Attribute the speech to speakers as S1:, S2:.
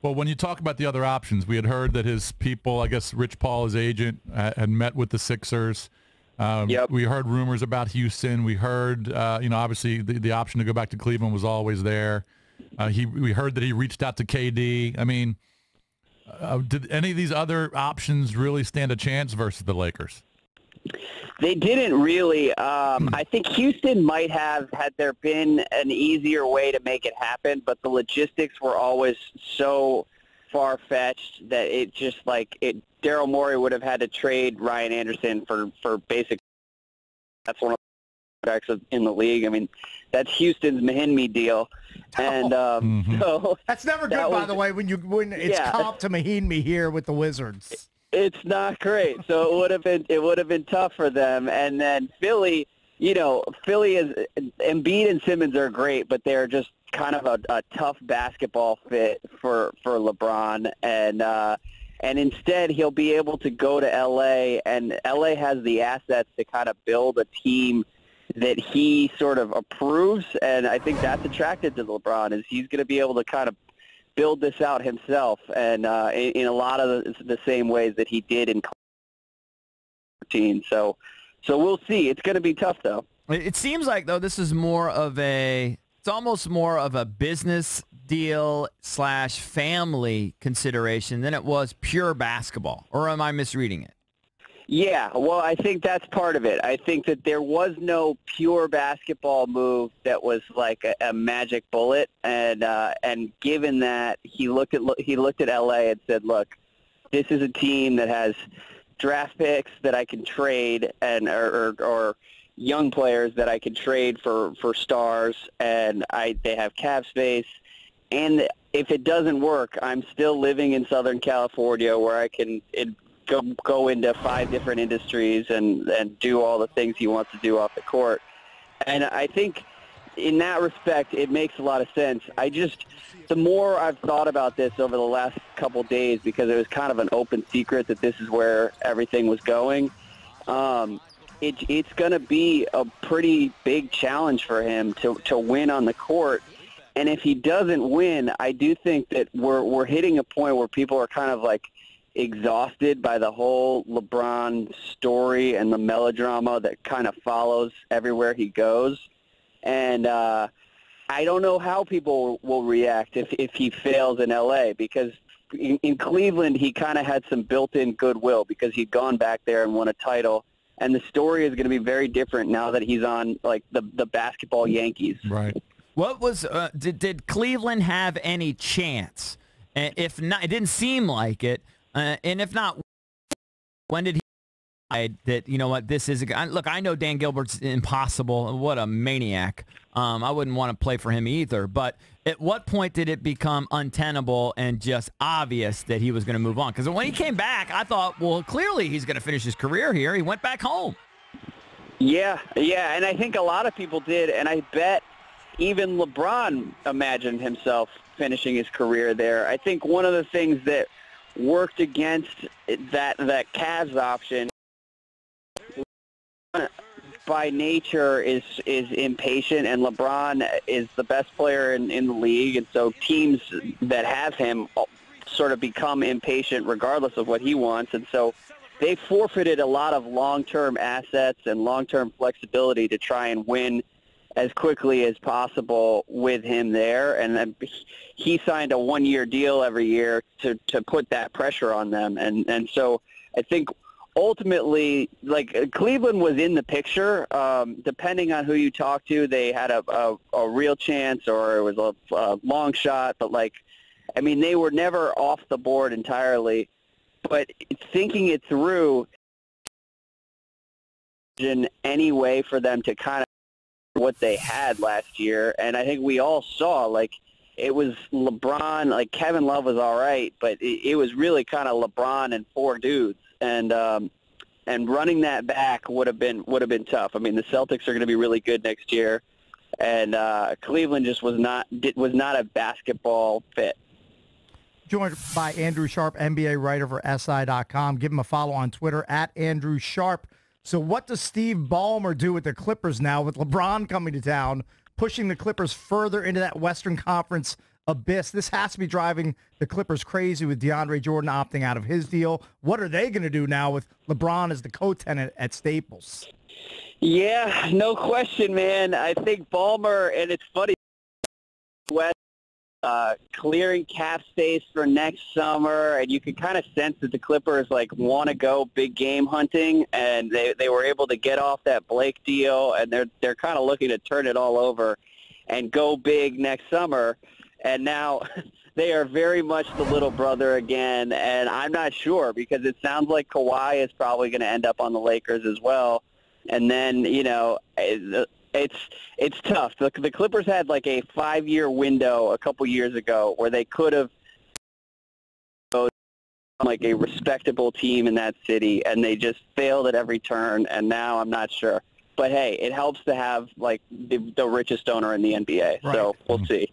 S1: Well, when you talk about the other options, we had heard that his people, I guess Rich Paul, his agent, had met with the Sixers.
S2: Yep.
S1: We heard rumors about Houston. We heard, obviously the option to go back to Cleveland was always there. We heard that he reached out to KD. I mean, did any of these other options really stand a chance versus the Lakers?
S2: They didn't really. I think Houston might have, had there been an easier way to make it happen, but the logistics were always so far-fetched that it just Daryl Morey would have had to trade Ryan Anderson for basic. That's one of the quarterbacks in the league. I mean, that's Houston's Mahinmi deal, and so
S3: that's never good, by the way, when it's comp to Mahinmi here with the Wizards.
S2: It's not great, so it would have been tough for them. And then Philly, Philly is Embiid and Simmons are great, but they're just kind of a tough basketball fit for LeBron. And instead, he'll be able to go to LA, and LA has the assets to kind of build a team that he sort of approves. And I think that's attracted to LeBron, is he's going to be able to kind of build this out himself, and in a lot of the same ways that he did in 2014. So we'll see. It's going to be tough, though.
S4: It seems like, though, this is it's almost more of a business deal / family consideration than it was pure basketball. Or am I misreading it?
S2: Yeah, well, I think that's part of it. I think that there was no pure basketball move that was like a magic bullet, and given that he looked at LA and said, "Look, this is a team that has draft picks that I can trade, and or young players that I can trade for stars, and they have cap space, and if it doesn't work, I'm still living in Southern California where I can." Go into 5 different industries and do all the things he wants to do off the court. And I think in that respect, it makes a lot of sense. The more I've thought about this over the last couple of days, because it was kind of an open secret that this is where everything was going, it's going to be a pretty big challenge for him to win on the court. And if he doesn't win, I do think that we're hitting a point where people are kind of like exhausted by the whole LeBron story and the melodrama that kind of follows everywhere he goes. And I don't know how people will react if he fails in LA, because in Cleveland he kind of had some built-in goodwill because he'd gone back there and won a title. And the story is going to be very different now that he's on like the basketball Yankees.
S1: Right.
S4: What was did Cleveland have any chance? If not, it didn't seem like it. And if not, when did he decide that, you know what, this is a guy? Look, I know Dan Gilbert's impossible. What a maniac. I wouldn't want to play for him either. But at what point did it become untenable and just obvious that he was going to move on? Because when he came back, I thought, well, clearly he's going to finish his career here. He went back home.
S2: Yeah, and I think a lot of people did, and I bet even LeBron imagined himself finishing his career there. I think one of the things that worked against that Cavs option by nature is impatient, and LeBron is the best player in the league, and so teams that have him sort of become impatient regardless of what he wants, and so they forfeited a lot of long-term assets and long-term flexibility to try and win as quickly as possible with him there. And then he signed a one-year deal every year to put that pressure on them. And so I think ultimately, like, Cleveland was in the picture. Depending on who you talk to, they had a real chance, or it was a long shot. But, like, I mean, they were never off the board entirely. But thinking it through, in any way for them to kind of what they had last year, and I think we all saw, like, it was LeBron, like Kevin Love was all right, but it was really kind of LeBron and 4 dudes, and running that back would have been tough. I mean, the Celtics are going to be really good next year, and Cleveland just was not a basketball fit.
S3: Joined by Andrew Sharp, NBA writer for SI.com. Give him a follow on Twitter at Andrew Sharp. So what does Steve Ballmer do with the Clippers now with LeBron coming to town, pushing the Clippers further into that Western Conference abyss. This has to be driving the Clippers crazy with DeAndre Jordan opting out of his deal. What are they going to do now with LeBron as the co-tenant at Staples?
S2: Yeah, no question, man. I think Ballmer, and it's funny, West clearing cap space for next summer, and you can kind of sense that the Clippers want to go big game hunting, and they were able to get off that Blake deal, and they're kind of looking to turn it all over and go big next summer. And now they are very much the little brother again, and I'm not sure because it sounds like Kawhi is probably going to end up on the Lakers as well. And then, it's tough. The Clippers had a 5-year window a couple years ago where they could have a respectable team in that city, and they just failed at every turn, and now I'm not sure. But, hey, it helps to have, the richest owner in the NBA,
S3: right.
S2: So we'll see.